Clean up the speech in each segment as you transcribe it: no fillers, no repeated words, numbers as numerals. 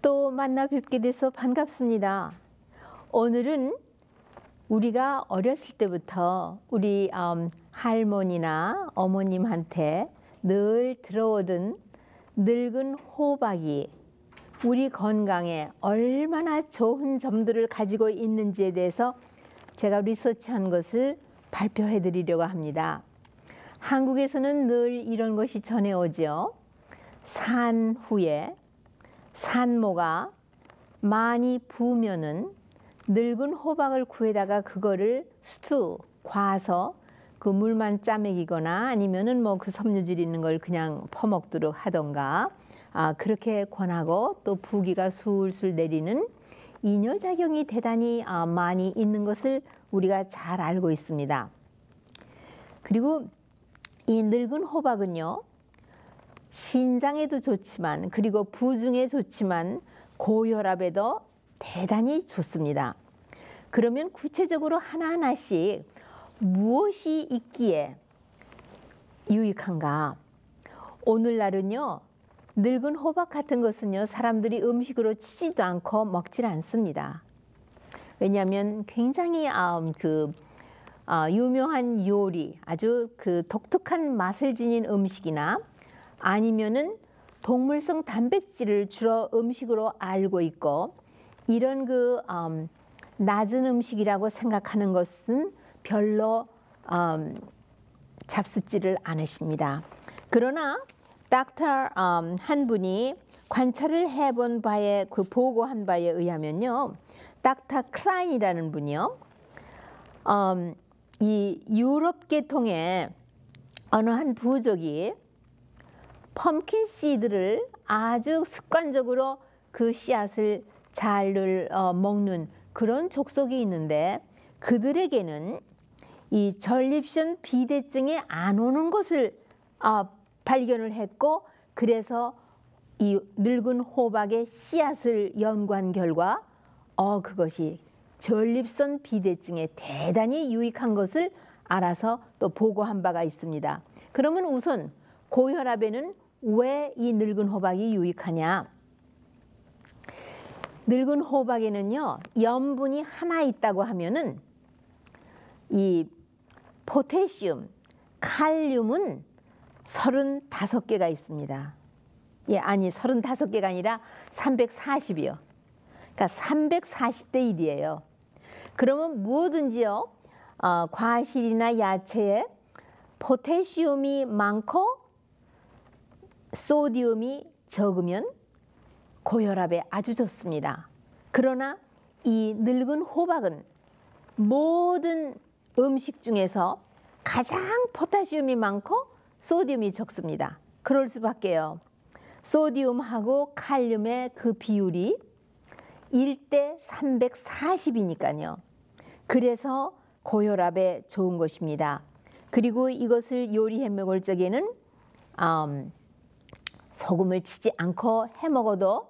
또 만나 뵙게 돼서 반갑습니다. 오늘은 우리가 어렸을 때부터 우리 할머니나 어머님한테 늘 들어오던 늙은 호박이 우리 건강에 얼마나 좋은 점들을 가지고 있는지에 대해서 제가 리서치한 것을 발표해 드리려고 합니다. 한국에서는 늘 이런 것이 전해오죠. 산 후에 산모가 많이 부으면은 늙은 호박을 구해다가 그거를 스튜 과서 그 물만 짜먹이거나 아니면은 뭐 그 섬유질 있는 걸 그냥 퍼먹도록 하던가 그렇게 권하고 또 부기가 술술 내리는 이뇨작용이 대단히 많이 있는 것을 우리가 잘 알고 있습니다. 그리고 이 늙은 호박은요, 신장에도 좋지만 그리고 부중에 좋지만 고혈압에도 대단히 좋습니다. 그러면 구체적으로 하나하나씩 무엇이 있기에 유익한가? 오늘날은요, 늙은 호박 같은 것은요, 사람들이 음식으로 치지도 않고 먹질 않습니다. 왜냐하면 굉장히 유명한 요리, 아주 그 독특한 맛을 지닌 음식이나 아니면은 동물성 단백질을 주로 음식으로 알고 있고, 이런 낮은 음식이라고 생각하는 것은 별로 잡숫지를 않으십니다. 그러나 닥터 한 분이 관찰을 해본 바에 보고한 바에 의하면요, 닥터 클라인이라는 분이요, 이 유럽 계통의 어느 한 부족이 펌킨 씨드를 아주 습관적으로 그 씨앗을 잘 먹는 그런 족속이 있는데, 그들에게는 이 전립선 비대증이 안 오는 것을 발견을 했고, 그래서 이 늙은 호박의 씨앗을 연구한 결과 그것이 전립선 비대증에 대단히 유익한 것을 알아서 또 보고한 바가 있습니다. 그러면 우선 고혈압에는 왜 이 늙은 호박이 유익하냐? 늙은 호박에는요, 염분이 하나 있다고 하면은 이 포타슘, 칼륨은 35개가 있습니다. 아니 35개가 아니라 340이요. 그러니까 340대 1이에요. 그러면 뭐든지요, 과실이나 야채에 포타슘이 많고 소디움이 적으면 고혈압에 아주 좋습니다. 그러나 이 늙은 호박은 모든 음식 중에서 가장 포타슘이 많고 소디움이 적습니다. 그럴 수밖에요. 소디움하고 칼륨의 그 비율이 1대 340이니까요. 그래서 고혈압에 좋은 것입니다. 그리고 이것을 요리해 먹을 적에는 소금을 치지 않고 해 먹어도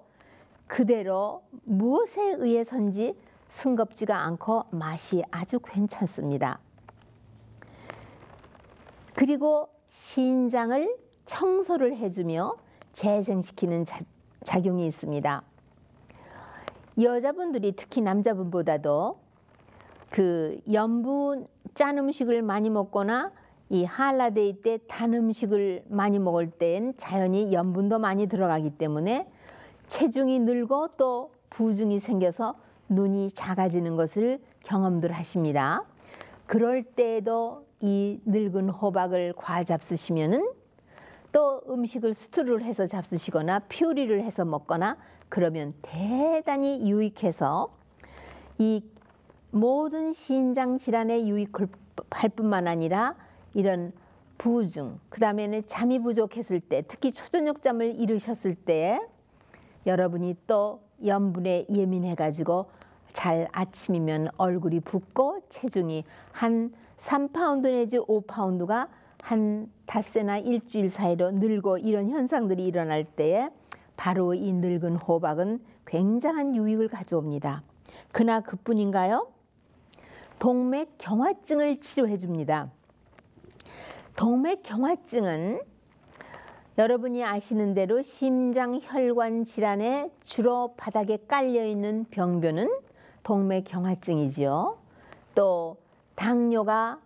그대로 무엇에 의해서인지 싱겁지가 않고 맛이 아주 괜찮습니다. 그리고 신장을 청소를 해주며 재생시키는 작용이 있습니다. 여자분들이 특히 남자분보다도 그 염분 짠 음식을 많이 먹거나 이 한라데이 때 단 음식을 많이 먹을 땐 자연히 염분도 많이 들어가기 때문에 체중이 늘고 또 부중이 생겨서 눈이 작아지는 것을 경험들 하십니다. 그럴 때에도 이 늙은 호박을 과잡수시면은 또 음식을 스튜를 해서 잡수시거나 퓨리를 해서 먹거나 그러면 대단히 유익해서 이 모든 신장 질환에 유익할 뿐만 아니라 이런 부중, 그 다음에는 잠이 부족했을 때, 특히 초저녁잠을 이루셨을 때 여러분이 또 염분에 예민해 가지고 잘 아침이면 얼굴이 붓고 체중이 한 3파운드 내지 5파운드가 한 닷새나 일주일 사이로 늘고 이런 현상들이 일어날 때에 바로 이 늙은 호박은 굉장한 유익을 가져옵니다. 그나 그뿐인가요? 동맥경화증을 치료해 줍니다. 동맥경화증은 여러분이 아시는 대로 심장혈관 질환에 주로 바닥에 깔려있는 병변은 동맥경화증이지요. 또 당뇨가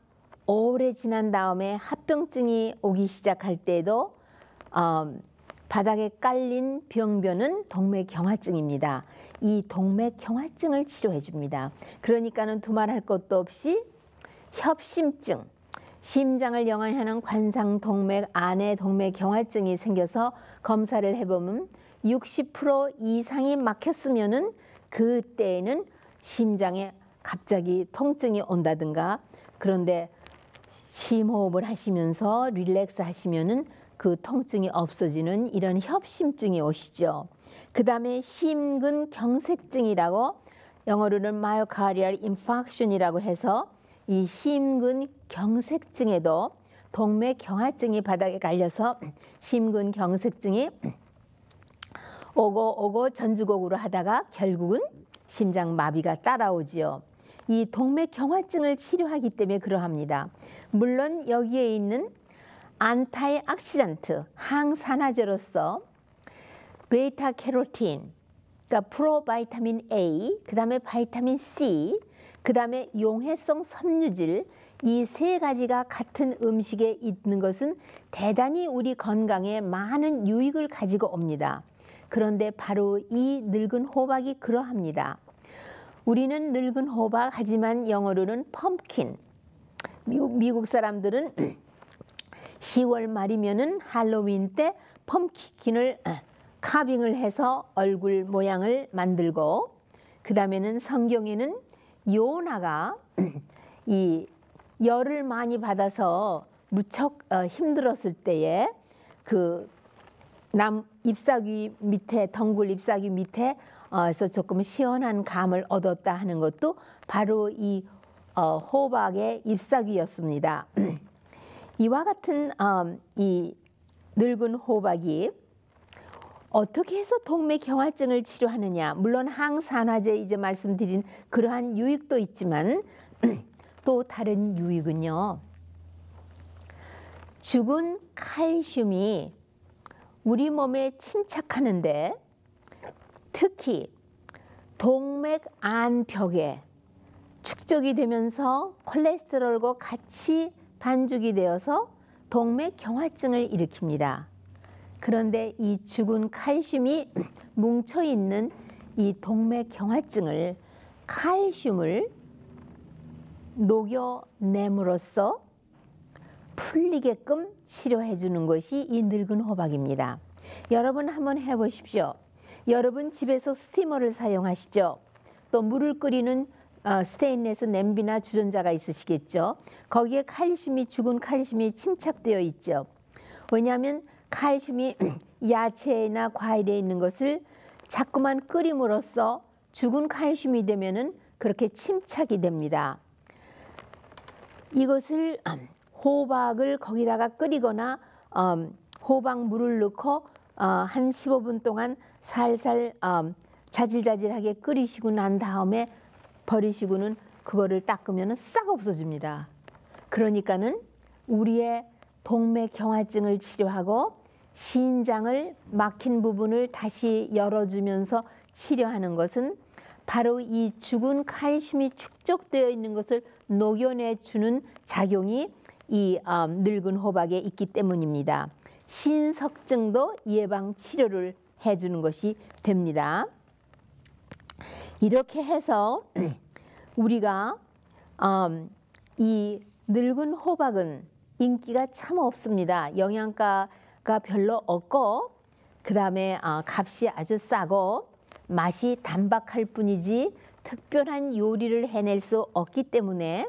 오래 지난 다음에 합병증이 오기 시작할 때에도 바닥에 깔린 병변은 동맥경화증입니다. 이 동맥경화증을 치료해 줍니다. 그러니까는 두말할 것도 없이 협심증, 심장을 영향하는 관상동맥 안에 동맥경화증이 생겨서 검사를 해보면 60% 이상이 막혔으면은 그때에는 심장에 갑자기 통증이 온다든가, 그런데 심호흡을 하시면서 릴렉스 하시면은 그 통증이 없어지는 이런 협심증이 오시죠. 그 다음에 심근경색증이라고, 영어로는 마이오카디얼 인파크션이라고 해서 이 심근경색증에도 동맥경화증이 바닥에 깔려서 심근경색증이 오고 전주곡으로 하다가 결국은 심장마비가 따라오지요. 이 동맥경화증을 치료하기 때문에 그러합니다. 물론 여기에 있는 안타이악시단트, 항산화제로서 베타캐로틴, 그러니까 프로바이타민 A, 그 다음에 바이타민 C, 그 다음에 용해성 섬유질, 이 세 가지가 같은 음식에 있는 것은 대단히 우리 건강에 많은 유익을 가지고 옵니다. 그런데 바로 이 늙은 호박이 그러합니다. 우리는 늙은 호박, 하지만 영어로는 펌킨. 미국 사람들은 10월 말이면은 할로윈 때 펌킨을 카빙을 해서 얼굴 모양을 만들고, 그 다음에는 성경에는 요나가 이 열을 많이 받아서 무척 힘들었을 때에 그 남 잎사귀 밑에, 덩굴 잎사귀 밑에 에서 조금 시원한 감을 얻었다 하는 것도 바로 이 호박의 잎사귀였습니다. 이와 같은 이 늙은 호박이 어떻게 해서 동맥경화증을 치료하느냐, 물론 항산화제 이제 말씀드린 그러한 유익도 있지만 또 다른 유익은요, 죽은 칼슘이 우리 몸에 침착하는데, 특히 동맥 안벽에 축적이 되면서 콜레스테롤과 같이 반죽이 되어서 동맥경화증을 일으킵니다. 그런데 이 죽은 칼슘이 뭉쳐있는 이 동맥경화증을, 칼슘을 녹여냄으로써 풀리게끔 치료해 주는 것이 이 늙은 호박입니다. 여러분 한번 해보십시오. 여러분 집에서 스티머를 사용하시죠. 또 물을 끓이는 스테인리스 냄비나 주전자가 있으시겠죠. 거기에 칼슘이, 죽은 칼슘이 침착되어 있죠. 왜냐하면 칼슘이 야채나 과일에 있는 것을 자꾸만 끓임으로써 죽은 칼슘이 되면은 그렇게 침착이 됩니다. 이것을 호박을 거기다가 끓이거나 호박물을 넣고 한 15분 동안 살살 자질자질하게 끓이시고 난 다음에 버리시고는 그거를 닦으면 싹 없어집니다. 그러니까는 우리의 동맥경화증을 치료하고 신장을 막힌 부분을 다시 열어주면서 치료하는 것은 바로 이 죽은 칼슘이 축적되어 있는 것을 녹여내주는 작용이 이 늙은 호박에 있기 때문입니다. 신석증도 예방 치료를 해주는 것이 됩니다. 이렇게 해서 우리가 이 늙은 호박은 인기가 참 없습니다. 영양가가 별로 없고, 그 다음에 값이 아주 싸고 맛이 단박할 뿐이지 특별한 요리를 해낼 수 없기 때문에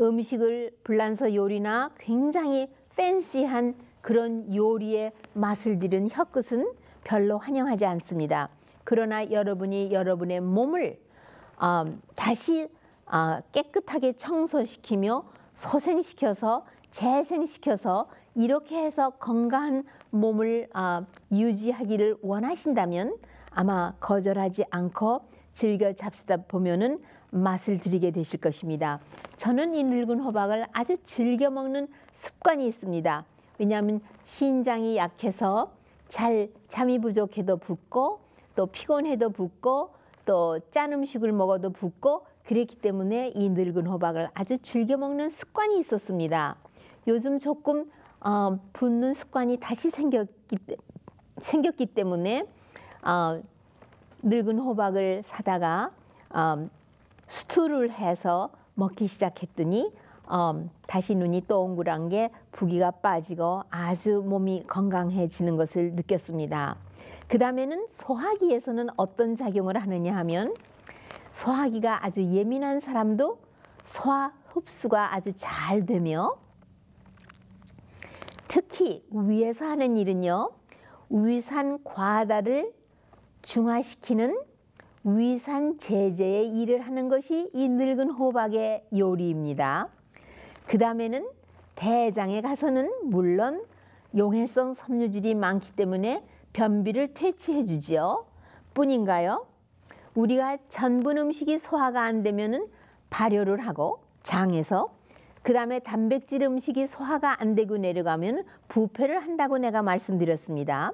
음식을 불란서 요리나 굉장히 팬시한 그런 요리의 맛을 들은 혀끝은 별로 환영하지 않습니다. 그러나 여러분이 여러분의 몸을 다시 깨끗하게 청소시키며 소생시켜서 재생시켜서 이렇게 해서 건강한 몸을 유지하기를 원하신다면 아마 거절하지 않고 즐겨 잡수다 보면은 맛을 들이게 되실 것입니다. 저는 이 늙은 호박을 아주 즐겨 먹는 습관이 있습니다. 왜냐하면 신장이 약해서 잘 잠이 부족해도 붓고 또 피곤해도 붓고 또 짠 음식을 먹어도 붓고 그랬기 때문에 이 늙은 호박을 아주 즐겨 먹는 습관이 있었습니다. 요즘 조금 붓는 습관이 다시 생겼기 때문에 늙은 호박을 사다가 스튜를 해서 먹기 시작했더니 다시 눈이 동그란 게 부기가 빠지고 아주 몸이 건강해지는 것을 느꼈습니다. 그 다음에는 소화기에서는 어떤 작용을 하느냐 하면 소화기가 아주 예민한 사람도 소화 흡수가 아주 잘 되며 특히 위에서 하는 일은요. 위산 과다를 중화시키는 위산 제제의 일을 하는 것이 이 늙은 호박의 요리입니다. 그 다음에는 대장에 가서는 물론 용해성 섬유질이 많기 때문에 변비를 퇴치해 주지요. 뿐인가요? 우리가 전분 음식이 소화가 안 되면은 발효를 하고 장에서 그 다음에 단백질 음식이 소화가 안 되고 내려가면 부패를 한다고 내가 말씀드렸습니다.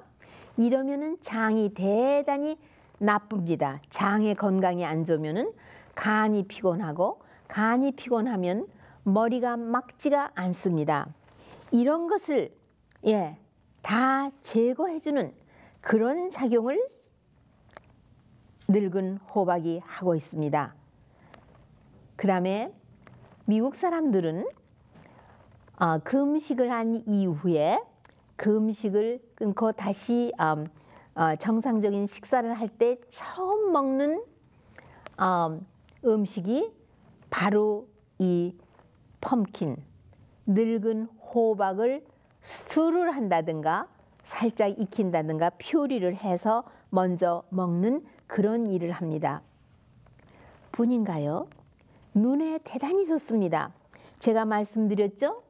이러면은 장이 대단히 나쁩니다. 장의 건강이 안 좋으면은 간이 피곤하고 간이 피곤하면 머리가 맑지가 않습니다. 이런 것을 다 제거해주는 그런 작용을 늙은 호박이 하고 있습니다. 그 다음에 미국 사람들은 그 음식을 한 이후에 그 음식을 끊고 다시 정상적인 식사를 할 때 처음 먹는 음식이 바로 이 펌킨, 늙은 호박을 스튜를 한다든가 살짝 익힌다든가 퓨리를 해서 먼저 먹는 그런 일을 합니다. 뿐인가요? 눈에 대단히 좋습니다. 제가 말씀드렸죠?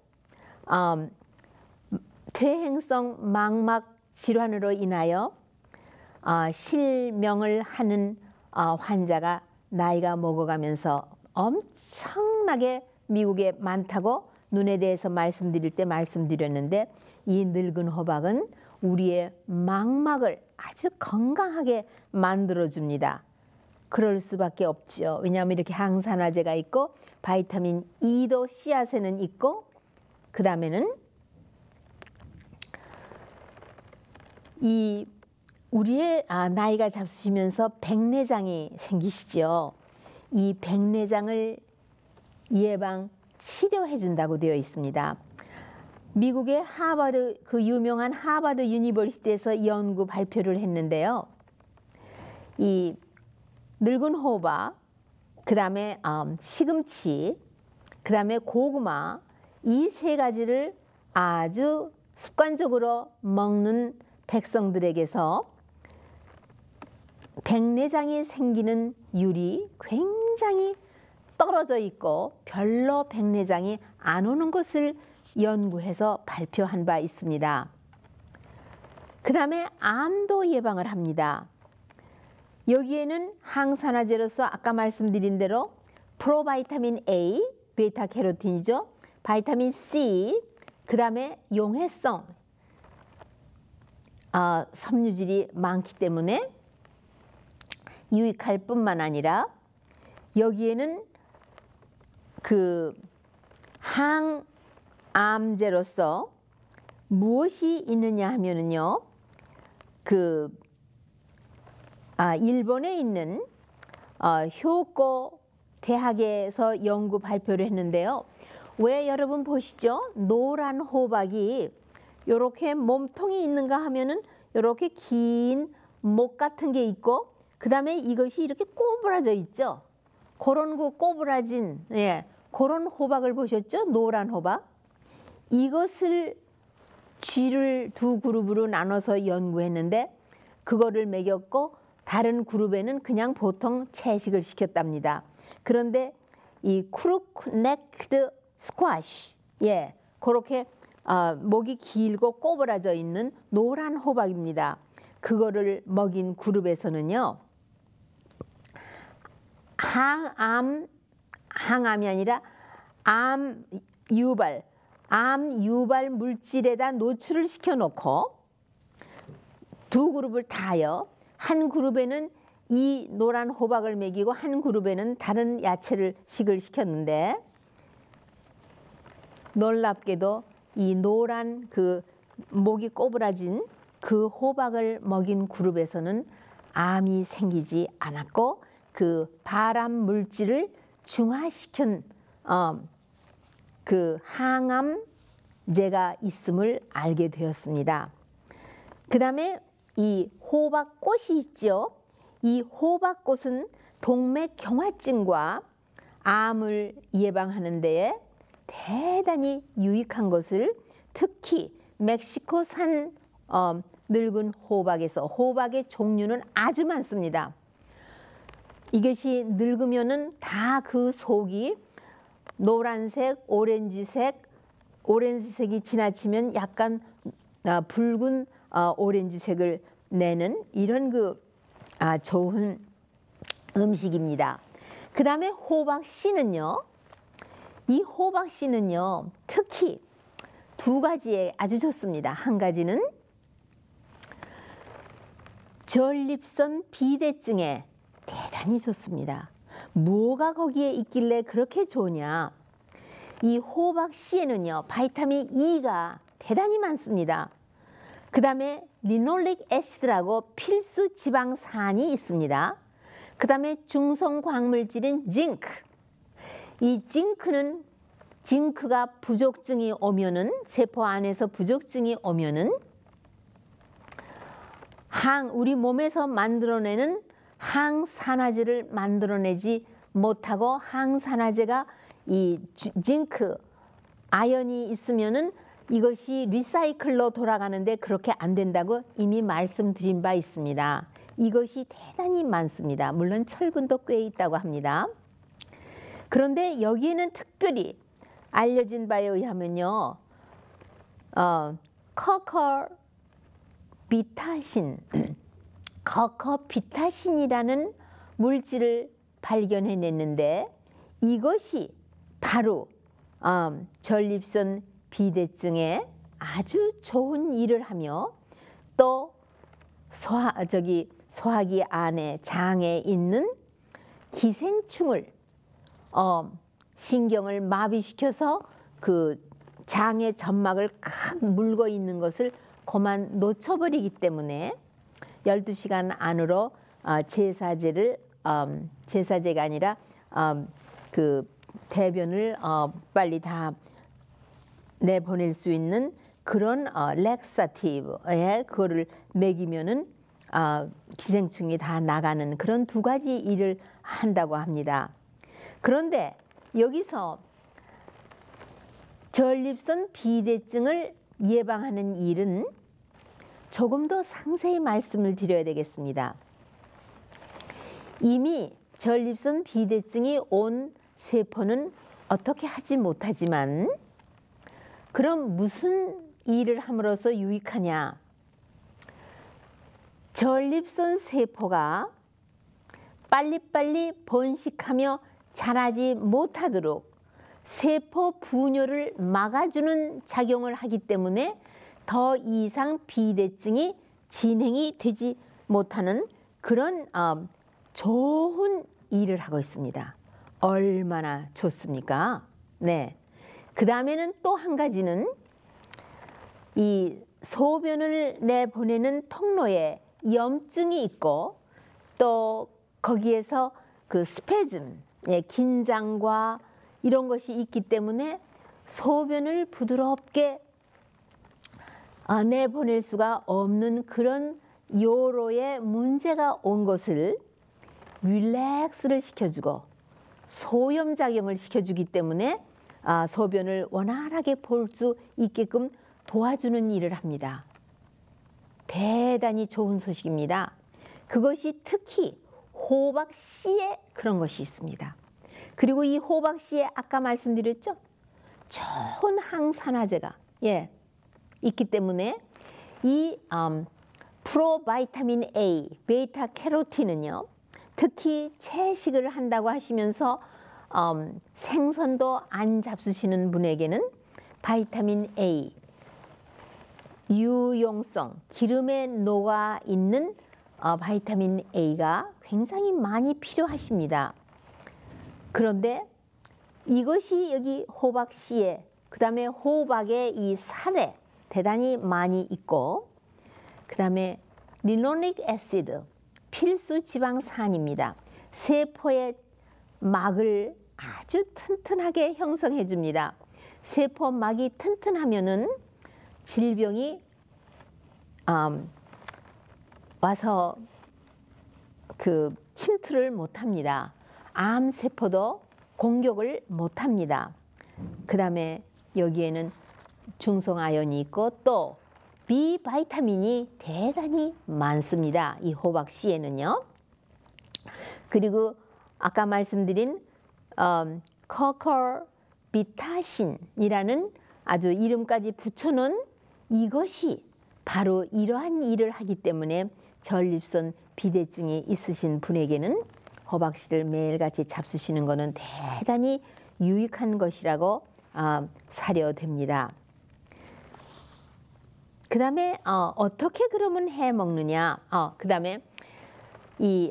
퇴행성 망막 질환으로 인하여 실명을 하는 환자가 나이가 먹어가면서 엄청나게 미국에 많다고 눈에 대해서 말씀드릴 때 말씀드렸는데 이 늙은 호박은 우리의 망막을 아주 건강하게 만들어줍니다. 그럴 수밖에 없죠. 왜냐하면 이렇게 항산화제가 있고 바이타민 E도 씨앗에는 있고 그 다음에는 이 우리의 나이가 잡수시면서 백내장이 생기시죠. 이 백내장을 예방 치료해 준다고 되어 있습니다. 미국의 하버드 그 유명한 하버드 유니버시티에서 연구 발표를 했는데요. 이 늙은 호박, 그 다음에 시금치, 그 다음에 고구마 이 세 가지를 아주 습관적으로 먹는 백성들에게서 백내장이 생기는 율이 굉장히 떨어져 있고 별로 백내장이 안 오는 것을 연구해서 발표한 바 있습니다. 그 다음에 암도 예방을 합니다. 여기에는 항산화제로서 아까 말씀드린 대로 프로바이타민 A, 베타캐로틴이죠. 바이타민 C, 그 다음에 용해성 섬유질이 많기 때문에 유익할 뿐만 아니라 여기에는 그 항암제로서 무엇이 있느냐 하면은요. 일본에 있는 효고 대학에서 연구 발표를 했는데요. 왜 여러분 보시죠? 노란 호박이 이렇게 몸통이 있는가 하면은 이렇게 긴 목 같은 게 있고 그 다음에 이것이 이렇게 꼬부라져 있죠. 그런 거 꼬부라진 그런 호박을 보셨죠? 노란 호박. 이것을 쥐를 두 그룹으로 나눠서 연구했는데 그거를 먹였고 다른 그룹에는 그냥 보통 채식을 시켰답니다. 그런데 이 크룩넥드 스쿼시, 그렇게 목이 길고 꼬부라져 있는 노란 호박입니다. 그거를 먹인 그룹에서는요, 항암이 아니라 암 유발, 암 유발 물질에다 노출을 시켜놓고 두 그룹을 다 하여 한 그룹에는 이 노란 호박을 먹이고 한 그룹에는 다른 야채를 식을 시켰는데 놀랍게도 이 노란 그 목이 꼬부라진 그 호박을 먹인 그룹에서는 암이 생기지 않았고 그 발암 물질을 중화시킨 그 항암제가 있음을 알게 되었습니다. 그 다음에 이 호박꽃이 있죠. 이 호박꽃은 동맥경화증과 암을 예방하는 데에 대단히 유익한 것을 특히 멕시코산 늙은 호박에서 호박의 종류는 아주 많습니다. 이것이 늙으면은 다 그 속이 노란색, 오렌지색이 지나치면 약간 붉은 오렌지색을 내는 이런 좋은 음식입니다. 그 다음에 호박씨는요. 이 호박씨는요. 특히 두 가지에 아주 좋습니다. 한 가지는 전립선 비대증에 대단히 좋습니다. 뭐가 거기에 있길래 그렇게 좋으냐? 이 호박씨에는요. 바이타민 E가 대단히 많습니다. 그 다음에 리놀릭 애시드라고 필수 지방산이 있습니다. 그 다음에 중성 광물질인 징크. 이 징크가 부족증이 오면은 세포 안에서 부족증이 오면은 우리 몸에서 만들어내는 항산화제를 만들어내지 못하고 항산화제가 이 징크 아연이 있으면은 이것이 리사이클로 돌아가는데 그렇게 안 된다고 이미 말씀드린 바 있습니다. 이것이 대단히 많습니다. 물론 철분도 꽤 있다고 합니다. 그런데 여기에는 특별히 알려진 바에 의하면요. 커커비타신이라는 물질을 발견해냈는데 이것이 바로 전립선 비대증에 아주 좋은 일을 하며 또 소화기 안에 장에 있는 기생충을 신경을 마비시켜서 그 장의 점막을 칵 물고 있는 것을 그만 놓쳐버리기 때문에 12시간 안으로 제사제가 아니라 그 대변을 빨리 다 내보낼 수 있는 그런 렉사티브에 그거를 먹이면은 기생충이 다 나가는 그런 두 가지 일을 한다고 합니다. 그런데 여기서 전립선 비대증을 예방하는 일은 조금 더 상세히 말씀을 드려야 되겠습니다. 이미 전립선 비대증이 온 세포는 어떻게 하지 못하지만 그럼 무슨 일을 함으로써 유익하냐? 전립선 세포가 빨리빨리 번식하며 자라지 못하도록 세포 분열을 막아주는 작용을 하기 때문에 더 이상 비대증이 진행이 되지 못하는 그런 좋은 일을 하고 있습니다. 얼마나 좋습니까? 네. 그 다음에는 또 한 가지는 이 소변을 내보내는 통로에 염증이 있고 또 거기에서 그 스페즘, 긴장과 이런 것이 있기 때문에 소변을 부드럽게 내보낼 수가 없는 그런 요로에 문제가 온 것을 릴렉스를 시켜주고 소염작용을 시켜주기 때문에 소변을 원활하게 볼 수 있게끔 도와주는 일을 합니다. 대단히 좋은 소식입니다. 그것이 특히 호박씨에 그런 것이 있습니다. 그리고 이 호박씨에 아까 말씀드렸죠? 좋은 항산화제가 있기 때문에 이 프로바이타민 A, 베이타 캐로틴은요. 특히 채식을 한다고 하시면서 생선도 안 잡수시는 분에게는 바이타민 A, 유용성, 기름에 녹아 있는 바이타민 A가 굉장히 많이 필요하십니다. 그런데 이것이 여기 호박씨에, 그 다음에 호박의 이 살에 대단히 많이 있고, 그 다음에 리노닉 애시드, 필수 지방산입니다. 세포의 막을 아주 튼튼하게 형성해 줍니다. 세포막이 튼튼하면은 질병이 와서 그 침투를 못합니다. 암세포도 공격을 못합니다. 그 다음에 여기에는 중성아연이 있고 또 B 바이타민이 대단히 많습니다. 이 호박씨에는요. 그리고 아까 말씀드린 커컬비타신이라는 아주 이름까지 붙여놓은 이것이 바로 이러한 일을 하기 때문에 전립선 비대증이 있으신 분에게는 호박씨를 매일같이 잡수시는 것은 대단히 유익한 것이라고 사료됩니다. 그 다음에 어떻게 그러면 해 먹느냐? 그 다음에 이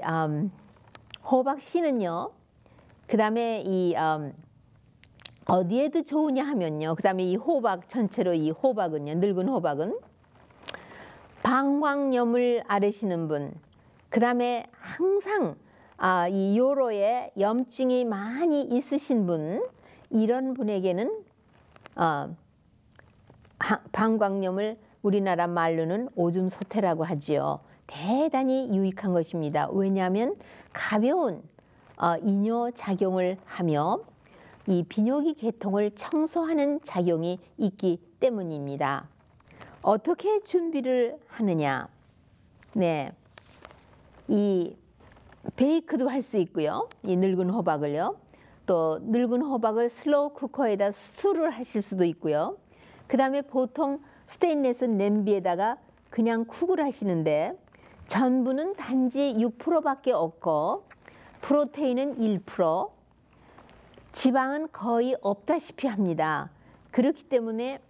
호박씨는요. 그 다음에 이 어디에도 좋으냐 하면요. 그 다음에 이 호박 전체로 이 호박은요. 늙은 호박은 방광염을 앓으시는 분, 그 다음에 항상 이 요로에 염증이 많이 있으신 분, 이런 분에게는 방광염을 우리나라 말로는 오줌 소태라고 하지요. 대단히 유익한 것입니다. 왜냐하면 가벼운 이뇨 작용을 하며 이 비뇨기 계통을 청소하는 작용이 있기 때문입니다. 어떻게 준비를 하느냐? 네, 이 베이크도 할 수 있고요. 이 늙은 호박을요. 또 늙은 호박을 슬로우 쿠커에다 스튜를 하실 수도 있고요. 그 다음에 보통 스테인리스 냄비에다가 그냥 쿡을 하시는데 전분은 단지 6%밖에 없고 프로테인은 1%, 지방은 거의 없다시피 합니다. 그렇기 때문에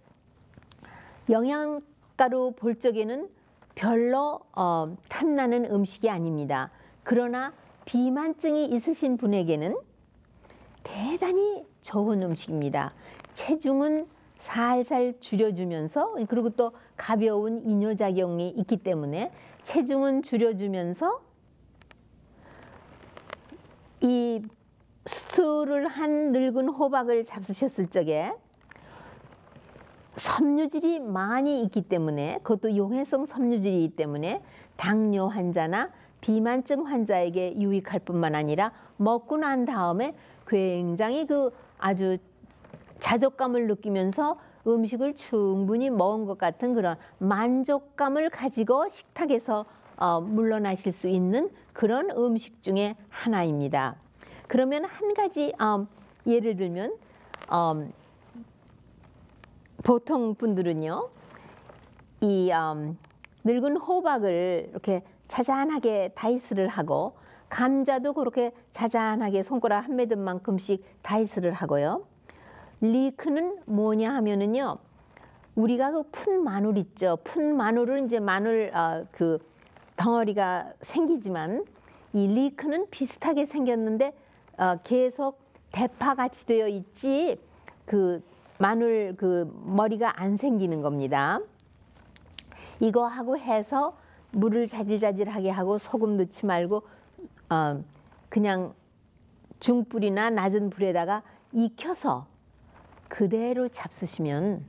영양가로 볼 적에는 별로 탐나는 음식이 아닙니다. 그러나 비만증이 있으신 분에게는 대단히 좋은 음식입니다. 체중은 살살 줄여주면서, 그리고 또 가벼운 이뇨작용이 있기 때문에 체중은 줄여주면서 이 스튜를 한 늙은 호박을 잡수셨을 적에 섬유질이 많이 있기 때문에, 그것도 용해성 섬유질이기 때문에 당뇨 환자나 비만증 환자에게 유익할 뿐만 아니라 먹고 난 다음에 굉장히 그 아주 자족감을 느끼면서 음식을 충분히 먹은 것 같은 그런 만족감을 가지고 식탁에서 물러나실 수 있는 그런 음식 중에 하나입니다. 그러면 한 가지 예를 들면 보통 분들은요, 이 늙은 호박을 이렇게 자잔하게 다이스를 하고 감자도 그렇게 자잔하게 손가락 한 매듭만큼씩 다이스를 하고요. 리크는 뭐냐 하면은요, 우리가 그 푼 마늘 있죠. 푼 마늘은 이제 마늘 그 덩어리가 생기지만 이 리크는 비슷하게 생겼는데 계속 대파같이 되어 있지 그 마늘 그 머리가 안 생기는 겁니다. 이거 하고 해서 물을 자질자질하게 하고 소금 넣지 말고 그냥 중불이나 낮은 불에다가 익혀서 그대로 잡수시면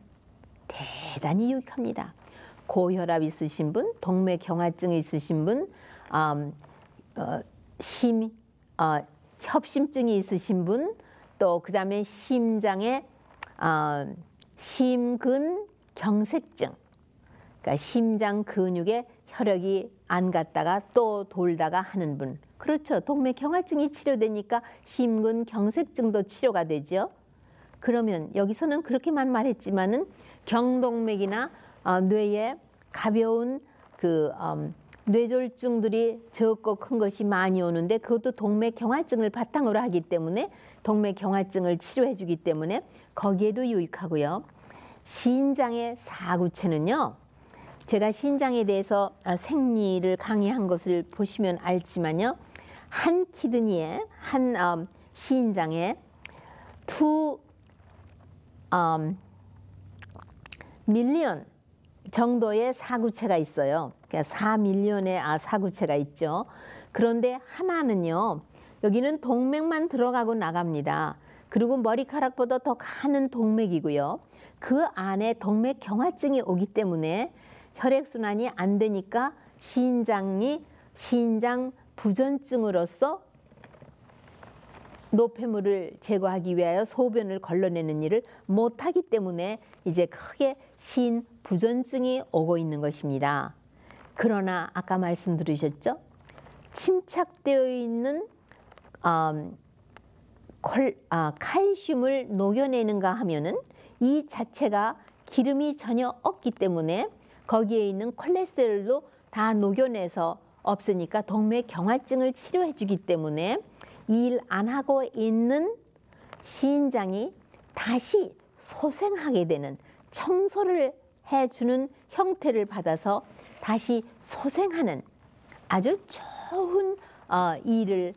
대단히 유익합니다. 고혈압 있으신 분, 동맥경화증 있으신 분, 협심증이 있으신 분, 또 그다음에 심장에 심근경색증, 그러니까 심장 근육에 혈액이 안 갔다가 또 돌다가 하는 분. 그렇죠. 동맥경화증이 치료되니까 심근경색증도 치료가 되죠. 그러면 여기서는 그렇게만 말했지만은 경동맥이나 뇌에 가벼운 그 뇌졸중들이 적고 큰 것이 많이 오는데 그것도 동맥경화증을 바탕으로 하기 때문에 동맥경화증을 치료해 주기 때문에 거기에도 유익하고요. 신장의 사구체는요, 제가 신장에 대해서 생리를 강의한 것을 보시면 알지만요, 한 키드니에, 한 신장에 2 밀리언 정도의 사구체가 있어요. 그러니까 4밀리언의 사구체가 있죠. 그런데 하나는요, 여기는 동맥만 들어가고 나갑니다. 그리고 머리카락보다 더 가는 동맥이고요. 그 안에 동맥 경화증이 오기 때문에 혈액순환이 안 되니까 신장 부전증으로서 노폐물을 제거하기 위하여 소변을 걸러내는 일을 못하기 때문에 이제 크게 신부전증이 오고 있는 것입니다. 그러나 아까 말씀드리셨죠? 침착되어 있는 칼슘을 녹여내는가 하면은 이 자체가 기름이 전혀 없기 때문에 거기에 있는 콜레스테롤도 다 녹여내서 없으니까 동맥 경화증을 치료해 주기 때문에 일 안 하고 있는 신장이 다시 소생하게 되는, 청소를 해주는 형태를 받아서 다시 소생하는 아주 좋은 일을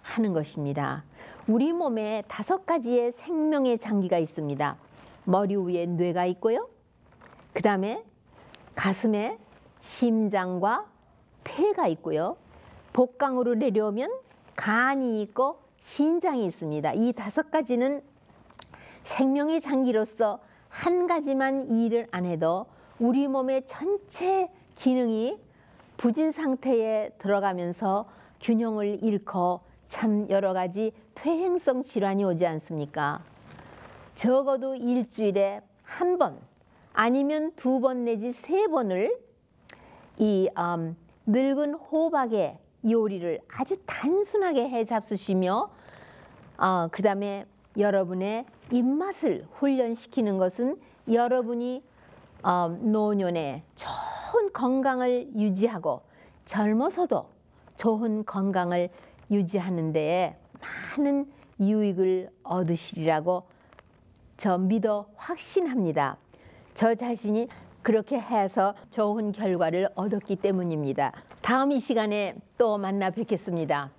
하는 것입니다. 우리 몸에 5가지의 생명의 장기가 있습니다. 머리 위에 뇌가 있고요. 그 다음에 가슴에 심장과 폐가 있고요. 복강으로 내려오면 간이 있고 신장이 있습니다. 이 5가지는 생명의 장기로서 한 가지만 일을 안 해도 우리 몸의 전체 기능이 부진 상태에 들어가면서 균형을 잃고 참 여러 가지 퇴행성 질환이 오지 않습니까? 적어도 일주일에 1번 아니면 2번 내지 3번을 이 늙은 호박의 요리를 아주 단순하게 해 잡수시며 그 다음에 여러분의 입맛을 훈련시키는 것은 여러분이 노년에 좋은 건강을 유지하고 젊어서도 좋은 건강을 유지하는 데에 많은 유익을 얻으시리라고 저 믿어 확신합니다. 저 자신이 그렇게 해서 좋은 결과를 얻었기 때문입니다. 다음 이 시간에 또 만나 뵙겠습니다.